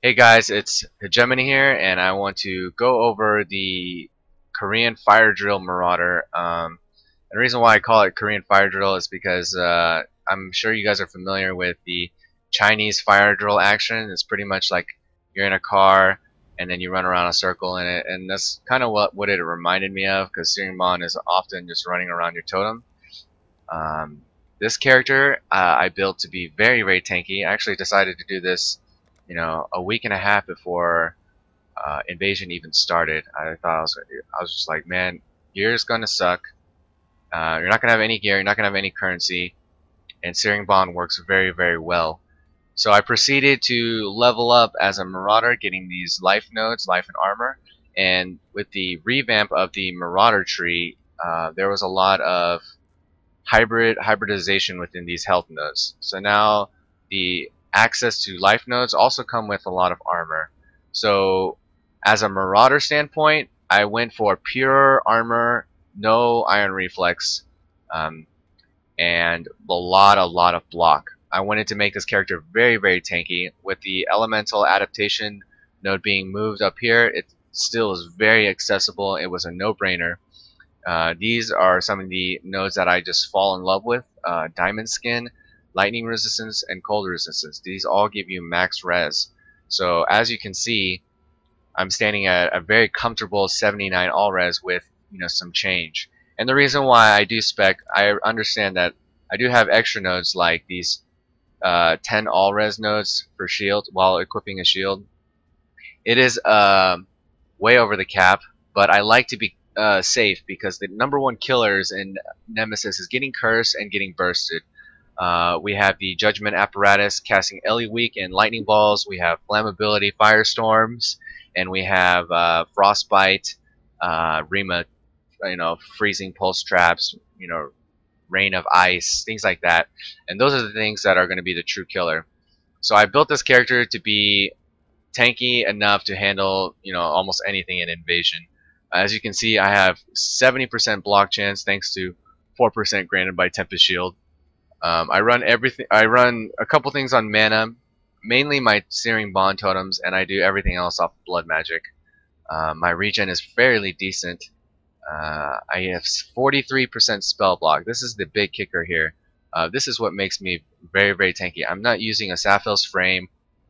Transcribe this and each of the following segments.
Hey guys, it's Hegemony here, and I want to go over the Korean fire drill Marauder. And the reason why I call it Korean fire drill is because I'm sure you guys are familiar with the Chinese fire drill action. It's pretty much like you're in a car and then you run around a circle in it, and that's kind of what it reminded me of, because Seongbon is often just running around your totem. Um, this character I built to be very tanky. I actually decided to do this, a week and a half before Invasion even started. I was just like, man, gear's gonna suck. You're not gonna have any gear. You're not gonna have any currency, and Searing Bond works very well. So I proceeded to level up as a Marauder, getting these life nodes, life and armor. And with the revamp of the Marauder tree, there was a lot of hybridization within these health nodes. So now the access to life nodes also come with a lot of armor. So as a Marauder standpoint, I went for pure armor, no iron reflex, and a lot of block. I wanted to make this character very tanky. With the elemental adaptation node being moved up here, it still is very accessible. It was a no-brainer. These are some of the nodes that I just fall in love with. Diamond Skin, Lightning Resistance, and Cold Resistance. These all give you max res. So as you can see, I'm standing at a very comfortable 79 all res with some change. And the reason why I do spec, I understand that I do have extra nodes like these 10 all res nodes for shield while equipping a shield. It is way over the cap, but I like to be safe, because the #1 killers in Nemesis is getting cursed and getting bursted. We have the Judgment Apparatus casting Ellie Weak and Lightning Balls. We have Flammability Firestorms, and we have Frostbite, Rima, Freezing Pulse Traps, Rain of Ice, things like that. And those are the things that are going to be the true killer. So I built this character to be tanky enough to handle almost anything in Invasion. As you can see, I have 70% block chance thanks to 4% granted by Tempest Shield. I run everything. I run a couple things on mana, mainly my Searing Bond totems, and I do everything else off Blood Magic. My regen is fairly decent. I have 43% spell block. This is the big kicker here. This is what makes me very tanky. I'm not using a Saphil's Frame.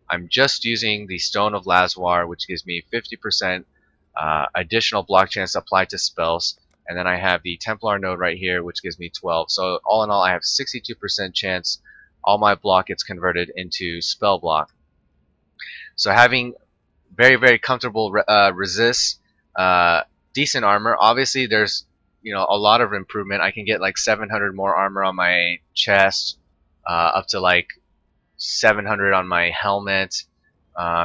I'm just using the Stone of Lazwar, which gives me 50% additional block chance applied to spells, and then I have the Templar node right here, which gives me 12. So all in all, I have 62% chance all my block gets converted into spell block. So having very comfortable resist, decent armor. Obviously, there's a lot of improvement. I can get like 700 more armor on my chest, up to like 700 on my helmet.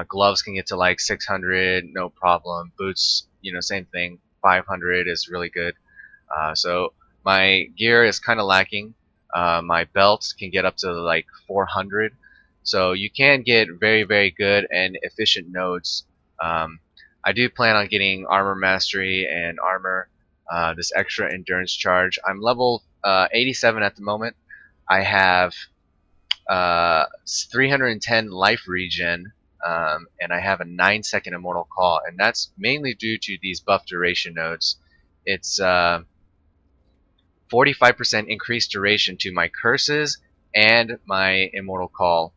Gloves can get to like 600, no problem. Boots, same thing. 500 is really good. So my gear is kind of lacking. My belt can get up to like 400. So you can get very good and efficient nodes. I do plan on getting armor mastery and armor, this extra endurance charge. I'm level 87 at the moment. I have 310 life regen, and I have a 9-second immortal call, and that's mainly due to these buff duration nodes. It's 45% increased duration to my curses and my immortal call.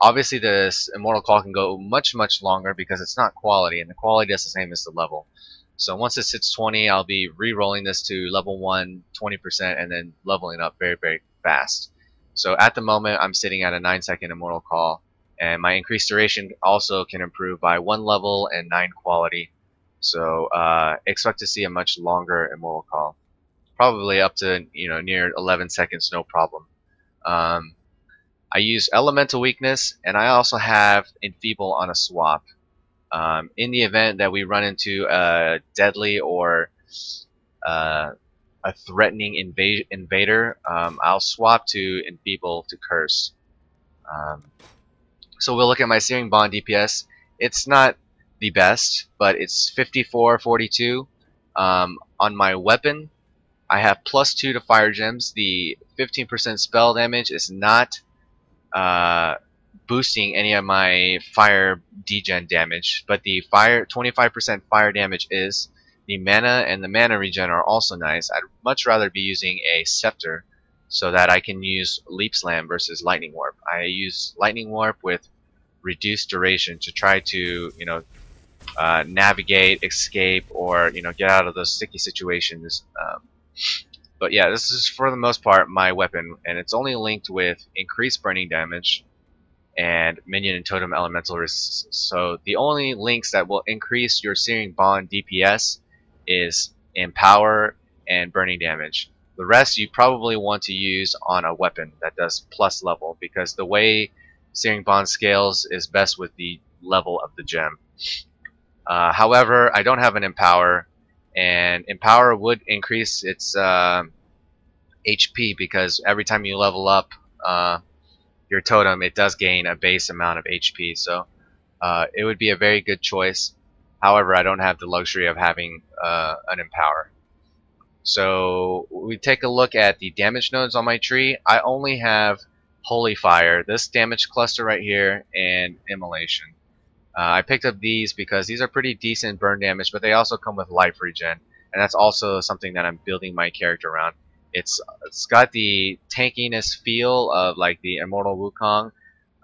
Obviously, this immortal call can go much longer because it's not quality, and the quality is the same as the level. So once it hits 20, I'll be re-rolling this to level 1, 20%, and then leveling up very fast. So at the moment, I'm sitting at a 9-second immortal call, and my increased duration also can improve by 1 level and 9 quality. So expect to see a much longer immortal call, probably up to near 11 seconds, no problem. I use Elemental Weakness, and I also have Enfeeble on a swap. In the event that we run into a deadly or a threatening invader, I'll swap to Enfeeble to Curse. So we'll look at my Searing Bond DPS. It's not the best, but it's 54-42. On my weapon, I have +2 to fire gems. The 15% spell damage is not boosting any of my fire degen damage, but the fire 25% fire damage is. The mana and the mana regen are also nice. I'd much rather be using a scepter so that I can use leap slam versus lightning warp. I use lightning warp with reduced duration to try to navigate, escape, or get out of those sticky situations. But yeah, this is for the most part my weapon, and it's only linked with increased burning damage and minion and totem elemental resistance. So the only links that will increase your Searing Bond DPS is Empower and burning damage. The rest you probably want to use on a weapon that does plus level, because the way Searing Bond scales is best with the level of the gem. However, I don't have an Empower, and Empower would increase its HP, because every time you level up your totem, it does gain a base amount of HP, so it would be a very good choice. However, I don't have the luxury of having an Empower. So we take a look at the damage nodes on my tree. I only have Holy Fire, this damage cluster right here, and Immolation. I picked up these because these are pretty decent burn damage, but they also come with life regen, and that's also something that I'm building my character around. It's got the tankiness feel of like the Immortal Wukong.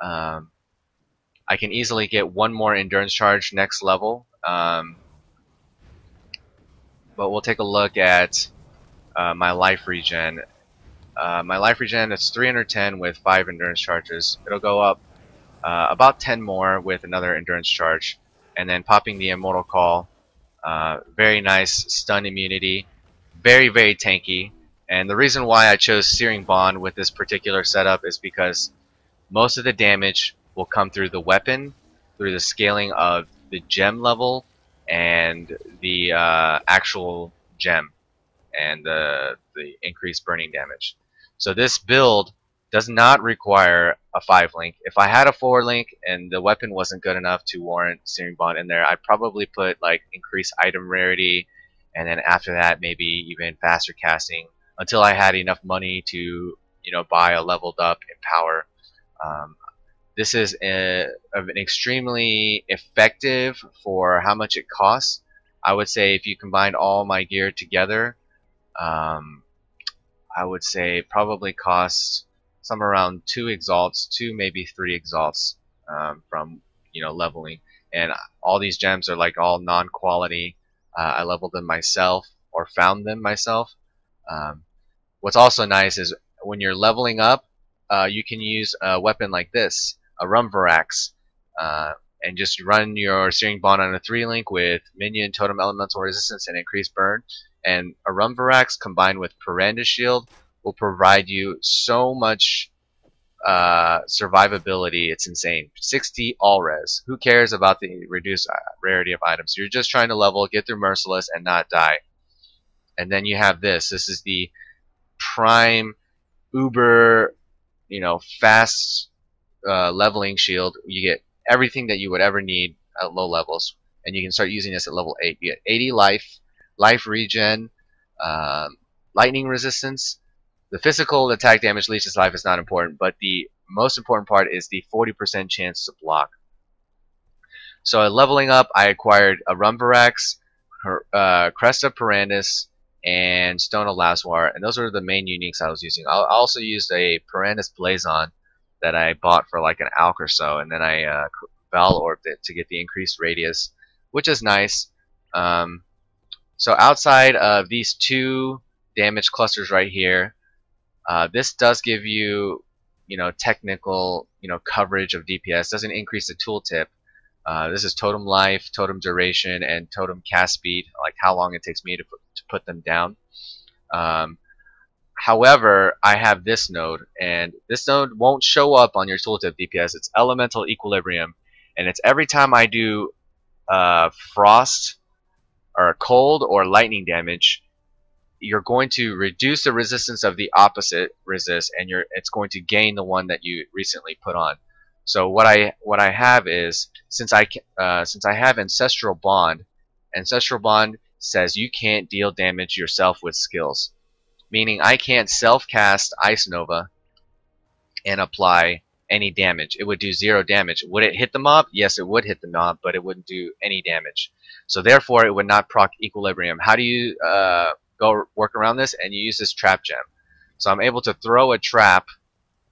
I can easily get one more endurance charge next level, but we'll take a look at my life regen. My life regen is 310 with 5 endurance charges. It'll go up about 10 more with another endurance charge, and then popping the Immortal Call. Very nice stun immunity, very tanky. And the reason why I chose Searing Bond with this particular setup is because most of the damage will come through the weapon, through the scaling of the gem level and the actual gem, and the increased burning damage. So this build does not require a 5-link. If I had a 4-link and the weapon wasn't good enough to warrant Searing Bond in there, I'd probably put like increased item rarity, and then after that maybe even faster casting, until I had enough money to buy a leveled up Empower. This is an extremely effective for how much it costs. I would say if you combine all my gear together, I would say it probably costs somewhere around 2 exalts, 2 maybe 3 exalts from leveling. And all these gems are like all non-quality. I leveled them myself or found them myself. What's also nice is when you're leveling up, you can use a weapon like this, a Rumvarax, and just run your Searing Bond on a 3-link with minion, totem, elemental resistance, and increased burn. And a Rumvarax combined with Piranda's Shield will provide you so much survivability. It's insane. 60 all res. Who cares about the reduced rarity of items? You're just trying to level, get through Merciless, and not die. And then you have this. This is the prime uber fast leveling shield. You get everything that you would ever need at low levels, and you can start using this at level 8. You get 80 life regen, lightning resistance. The physical attack damage leeches life is not important, but the most important part is the 40% chance to block. So leveling up, I acquired a Rumvarax, Crest of Pirandus, and Stone of Laswar, and those are the main uniques I was using. I also used a Pirandus Blazon that I bought for like an alk or so, and then I Val Orbed it to get the increased radius, which is nice. So outside of these 2 damage clusters right here, this does give you, technical, coverage of DPS. Doesn't increase the tooltip. This is totem life, totem duration, and totem cast speed, like how long it takes me to put them down. However, I have this node, and this node won't show up on your tooltip DPS. It's Elemental Equilibrium, and it's every time I do frost or cold or lightning damage, you're going to reduce the resistance of the opposite resist, and it's going to gain the one that you recently put on. So what I have is, since I have Ancestral Bond says you can't deal damage yourself with skills, meaning I can't self-cast Ice Nova and apply any damage. It would do 0 damage. Would it hit the mob? Yes, it would hit the mob, but it wouldn't do any damage. So therefore, it would not proc Equilibrium. How do you go work around this? And you use this trap gem. So I'm able to throw a trap,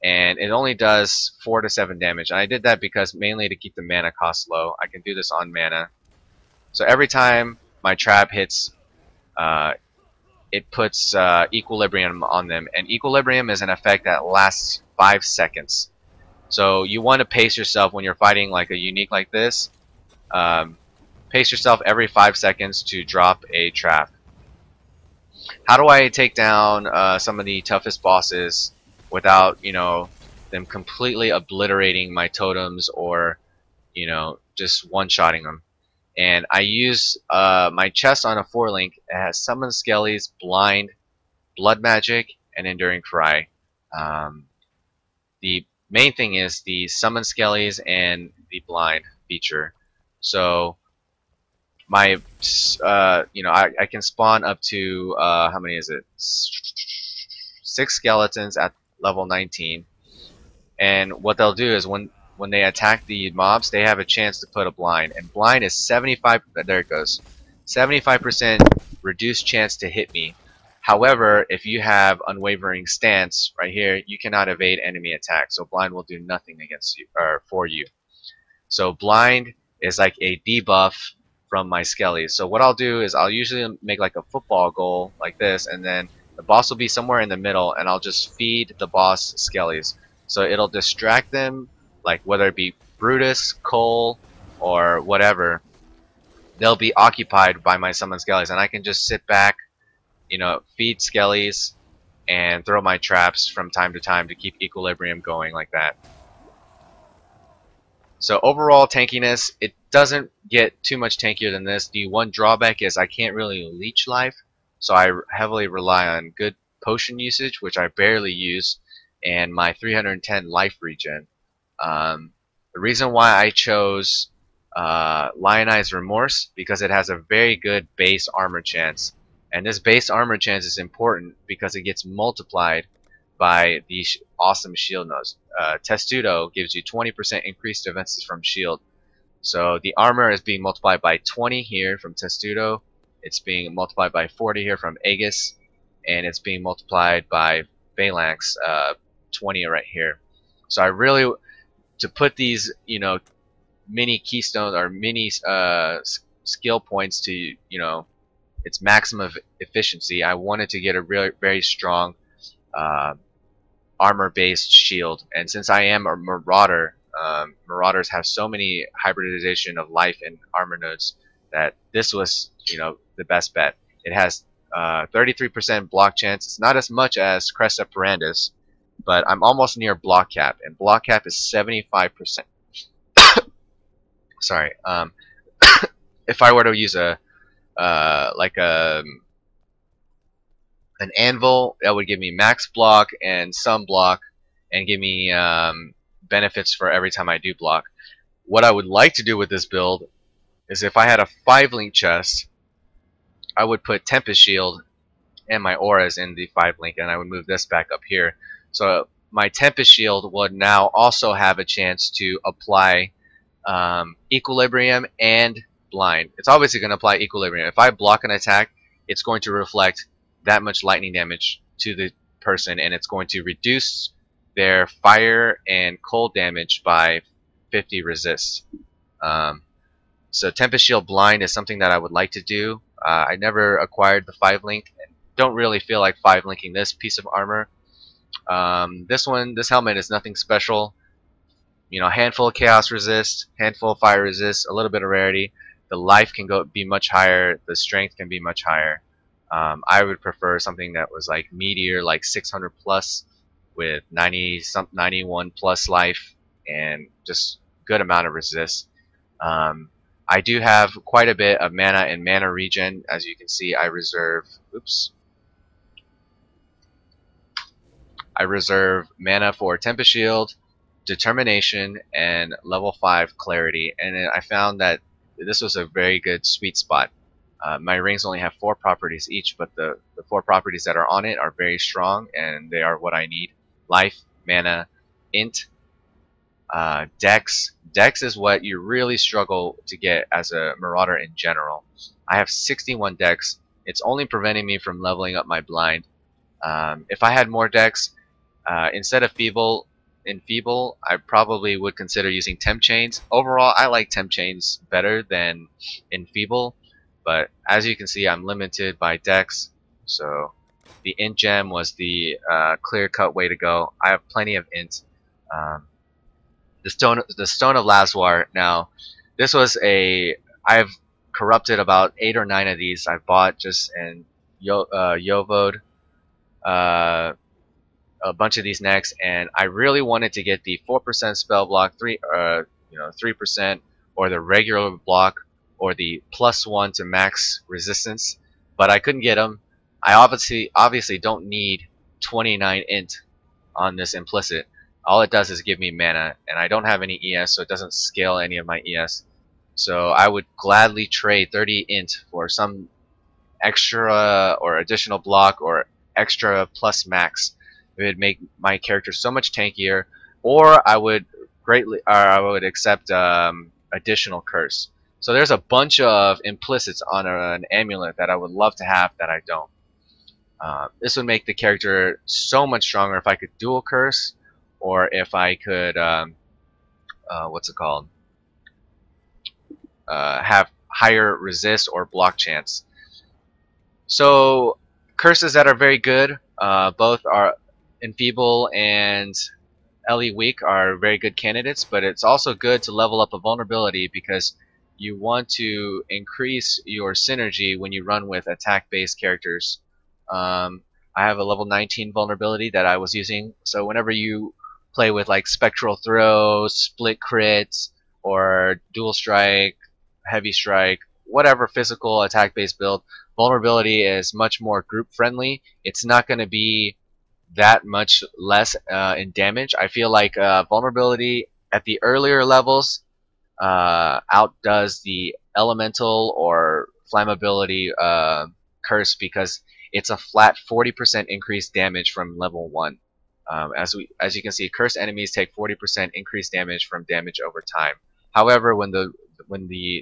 and it only does 4 to 7 damage. And I did that because mainly to keep the mana cost low. I can do this on mana. So every time my trap hits, it puts Equilibrium on them. And Equilibrium is an effect that lasts 5 seconds. So you want to pace yourself when you're fighting like a unique like this. Pace yourself every 5 seconds to drop a trap. How do I take down some of the toughest bosses without, them completely obliterating my totems or, just one-shotting them? And I use my chest on a 4-link. It has Summon Skellies, Blind, Blood Magic, and Enduring Cry. The main thing is the Summon Skellies and the Blind feature. So my, I can spawn up to, how many is it? 6 skeletons at level 19. And what they'll do is when they attack the mobs, they have a chance to put a blind. And blind is 75, there it goes, 75% reduced chance to hit me. However, if you have unwavering stance right here, you cannot evade enemy attacks. So blind will do nothing against you or for you. So blind is like a debuff from my skellies. So what I'll do is I'll usually make like a football goal like this, and then the boss will be somewhere in the middle, and I'll just feed the boss skellies. So it'll distract them, like whether it be Brutus, Cole, or whatever. They'll be occupied by my summon skellies, and I can just sit back, feed skellies, and throw my traps from time to time to keep equilibrium going like that. So overall tankiness, it doesn't get too much tankier than this. The one drawback is I can't really leech life, so I heavily rely on good potion usage, which I barely use, and my 310 life regen. The reason why I chose Lionized Remorse, because it has a very good base armor chance. And this base armor chance is important because it gets multiplied by the awesome shield nodes. Testudo gives you 20% increased defenses from shield. So the armor is being multiplied by 20 here from Testudo. It's being multiplied by 40 here from Aegis. And it's being multiplied by Phalanx, 20 right here. So I really, to put these, mini keystones or mini skill points to, its maximum efficiency, I wanted to get a really very strong armor-based shield. And since I am a Marauder, Marauders have so many hybridization of life and armor nodes that this was, the best bet. It has 33% block chance. It's not as much as Cresta Parandis, but I'm almost near block cap, and block cap is 75%. Sorry. If I were to use an anvil, that would give me max block and some block, and give me benefits for every time I do block. What I would like to do with this build is if I had a 5-link chest, I would put Tempest Shield and my auras in the 5-link, and I would move this back up here. So my Tempest Shield would now also have a chance to apply Equilibrium and Blind. It's obviously going to apply Equilibrium. If I block an attack, it's going to reflect that much lightning damage to the person, and it's going to reduce their fire and cold damage by 50 resist. So Tempest Shield Blind is something that I would like to do. I never acquired the 5-link, and don't really feel like 5-linking this piece of armor. This helmet is nothing special. Handful of chaos resist, handful of fire resist, a little bit of rarity. The life can be much higher, the strength can be much higher. I would prefer something that was like meteor, like 600 plus, with 91 plus life, and just good amount of resist. I do have quite a bit of mana and mana regen. As you can see, I reserve mana for Tempest Shield, Determination, and level 5 Clarity. And I found that this was a very good sweet spot. My rings only have 4 properties each, but the 4 properties that are on it are very strong, and they are what I need: life, mana, int, Dex. Dex is what you really struggle to get as a Marauder in general. I have 61 Dex. It's only preventing me from leveling up my blind. If I had more Dex, instead of Feeble, I probably would consider using Temp Chains. Overall, I like Temp Chains better than Enfeeble, but as you can see, I'm limited by Dex, so the Int Gem was the clear-cut way to go. I have plenty of Int. Um, the Stone of Lazwar. Now, this was I've corrupted about 8 or 9 of these. I bought just and Yovoed a bunch of these next, and I really wanted to get the 4% spell block, 3%, or the regular block, or the +1 to max resistance, but I couldn't get them. I obviously don't need 29 int on this implicit. All it does is give me mana, and I don't have any ES, so it doesn't scale any of my ES. So I would gladly trade 30 int for some extra or additional block or extra plus max. It would make my character so much tankier, or I would accept additional curse. So there's a bunch of implicits on an amulet that I would love to have that I don't. This would make the character so much stronger if I could dual curse, or if I could what's it called? Have higher resist or block chance. So curses that are very good, both are Enfeeble and Ellie Weak are very good candidates, but it's also good to level up a vulnerability because you want to increase your synergy when you run with attack-based characters. I have a level 19 vulnerability that I was using, so whenever you play with like Spectral Throw, Split Crits, or Dual Strike, Heavy Strike, whatever physical attack-based build, vulnerability is much more group-friendly. It's not going to be that much less in damage. I feel like vulnerability at the earlier levels outdoes the elemental or flammability curse because it's a flat 40% increased damage from level 1. As you can see, cursed enemies take 40% increased damage from damage over time. However, when the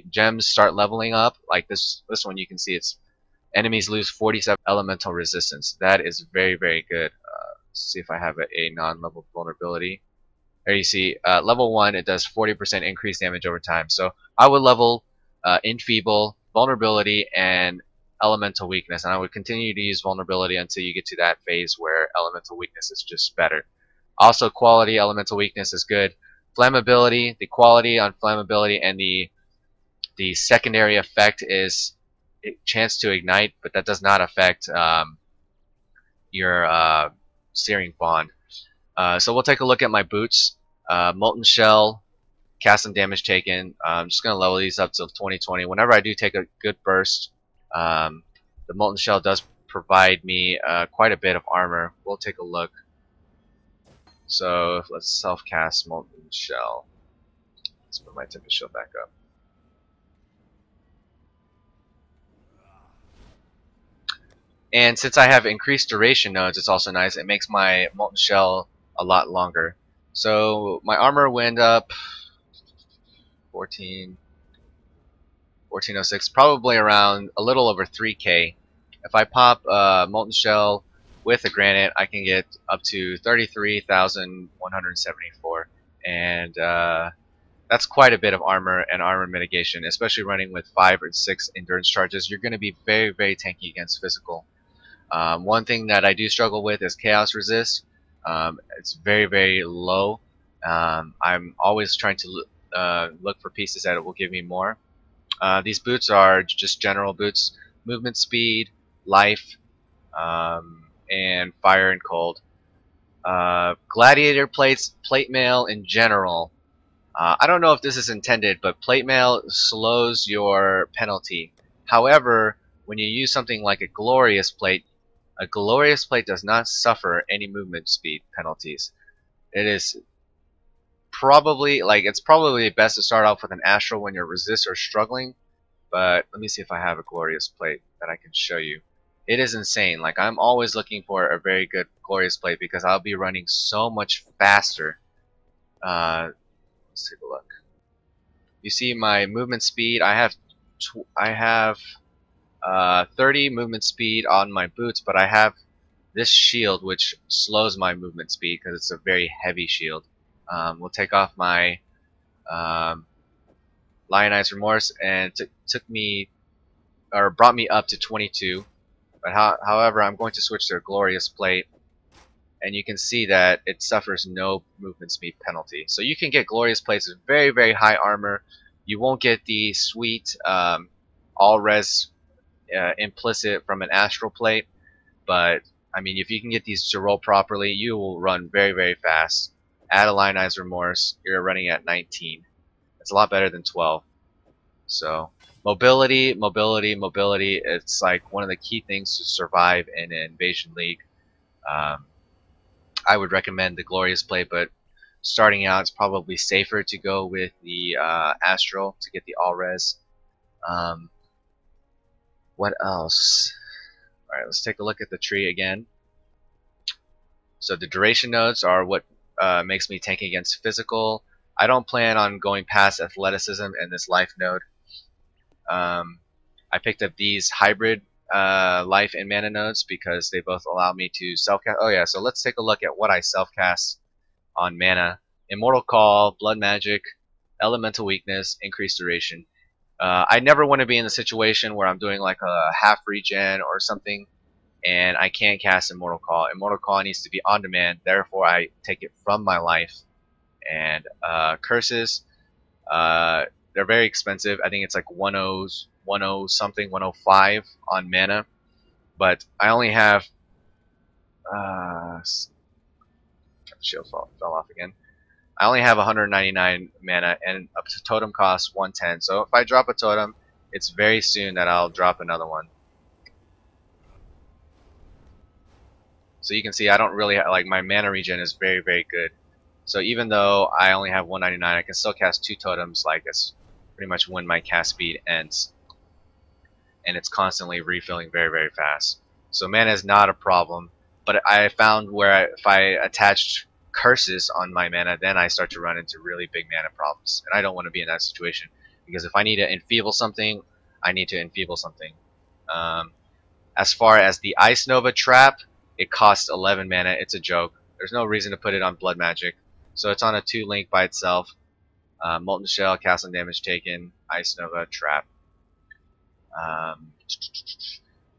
gems start leveling up, like this one, you can see it's enemies lose 47 elemental resistance. That is very, very good. Let's see if I have a non-level vulnerability. There you see, level 1, it does 40% increased damage over time. So I would level Enfeeble, Vulnerability, and Elemental Weakness. And I would continue to use Vulnerability until you get to that phase where Elemental Weakness is just better. Also, Quality, Elemental Weakness is good. Flammability, the quality on Flammability and the secondary effect is chance to ignite, but that does not affect your Searing Bond. So we'll take a look at my boots. Molten Shell, cast some damage taken. I'm just going to level these up to 2020. Whenever I do take a good burst, the Molten Shell does provide me quite a bit of armor. We'll take a look. So let's self-cast Molten Shell. Let's put my Tempest Shield back up. And since I have increased duration nodes, it's also nice. It makes my Molten Shell a lot longer. So my armor went up 1406, probably around a little over 3k. If I pop Molten Shell with a Granite, I can get up to 33,174, and that's quite a bit of armor and armor mitigation, especially running with 5 or 6 endurance charges. You're going to be very, very tanky against physical. One thing that I do struggle with is Chaos Resist. It's very, very low. I'm always trying to look for pieces that will give me more. These boots are just general boots. Movement speed, life, and fire and cold. Gladiator plates, plate mail in general. I don't know if this is intended, but plate mail slows your penalty. However, when you use something like a glorious plate does not suffer any movement speed penalties. It is probably, it's probably best to start off with an astral when you're resist or struggling, but let me see if I have a glorious plate that I can show you. It is insane. Like, I'm always looking for a very good glorious plate because I'll be running so much faster Let's take a look. You see my movement speed. I have 30 movement speed on my boots, but I have this shield which slows my movement speed because it's a very heavy shield. We'll take off my um, Lionized Remorse, and it took me, or brought me up to 22. But however, I'm going to switch to a Glorious Plate, and you can see that it suffers no movement speed penalty. So you can get Glorious Plates with very, very high armor. You won't get the sweet all-res implicit from an Astral Plate, but I mean, if you can get these to roll properly, you will run very, very fast. Add a Lionized Remorse, you're running at 19. It's a lot better than 12. So mobility, mobility, mobility. It's like one of the key things to survive in an Invasion League. I would recommend the Glorious Plate, but starting out, it's probably safer to go with the Astral to get the all-res. What else? Alright, let's take a look at the tree again. So the duration nodes are what makes me tank against physical. I don't plan on going past athleticism and this life node. I picked up these hybrid life and mana nodes because they both allow me to self-cast. Oh yeah, so let's take a look at what I self-cast on mana. Immortal Call, Blood Magic, Elemental Weakness, Increased Duration. I never want to be in the situation where I'm doing like a half regen or something and I can't cast Immortal Call. Immortal Call needs to be on demand, therefore I take it from my life. And curses, they're very expensive. I think it's like 10 something, 105 on mana. But I only have shield fell off again. I only have 199 mana and up to totem cost 110. So if I drop a totem, it's very soon that I'll drop another one. So you can see I don't really like my mana regen is very, very good. So even though I only have 199, I can still cast 2 totems like it's pretty much when my cast speed ends. And it's constantly refilling very, very fast. So mana is not a problem. But I found where if I attached curses on my mana, then I start to run into really big mana problems. And I don't want to be in that situation. Because if I need to enfeeble something, I need to enfeeble something. As far as the Ice Nova trap, it costs 11 mana. It's a joke. There's no reason to put it on Blood Magic. So it's on a 2-link by itself. Molten Shell, Castle Damage Taken, Ice Nova, Trap.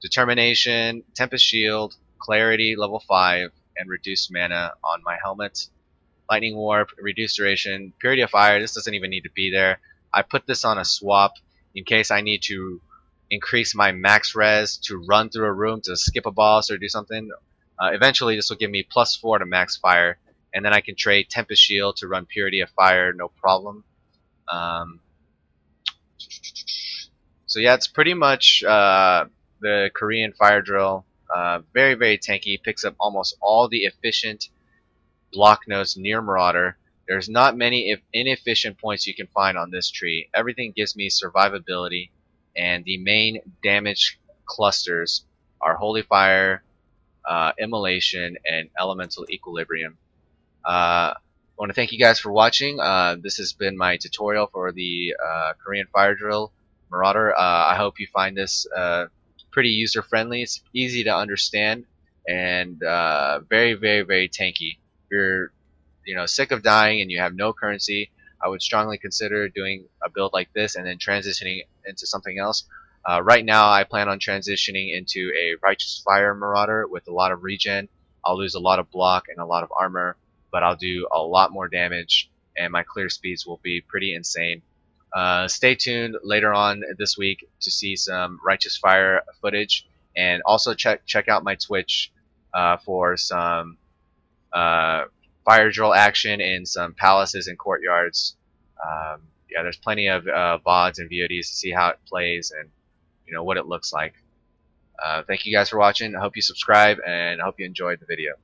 Determination, Tempest Shield, Clarity, level 5, and Reduced Mana on my helmet. Lightning Warp, Reduced Duration, Purity of Fire, this doesn't even need to be there. I put this on a swap in case I need to increase my max res to run through a room to skip a boss or do something. Eventually this will give me +4 to max fire, and then I can trade Tempest Shield to run Purity of Fire, no problem. So yeah, it's pretty much the Korean Fire Drill. Very, very tanky, picks up almost all the efficient block nodes near Marauder. There's not many inefficient points you can find on this tree. Everything gives me survivability, and the main damage clusters are Holy Fire, Immolation, and Elemental Equilibrium. I want to thank you guys for watching. This has been my tutorial for the Korean Fire Drill Marauder. I hope you find this pretty user friendly. It's easy to understand and very, very, very tanky. If you're sick of dying and you have no currency, I would strongly consider doing a build like this and then transitioning into something else. Right now I plan on transitioning into a Righteous Fire Marauder with a lot of regen. I'll lose a lot of block and a lot of armor, but I'll do a lot more damage and my clear speeds will be pretty insane. Stay tuned later on this week to see some Righteous Fire footage, and also check out my Twitch for some fire drill action in some palaces and courtyards. Yeah, there's plenty of VODs and VODs to see how it plays and what it looks like. Thank you guys for watching. I hope you subscribe and I hope you enjoyed the video.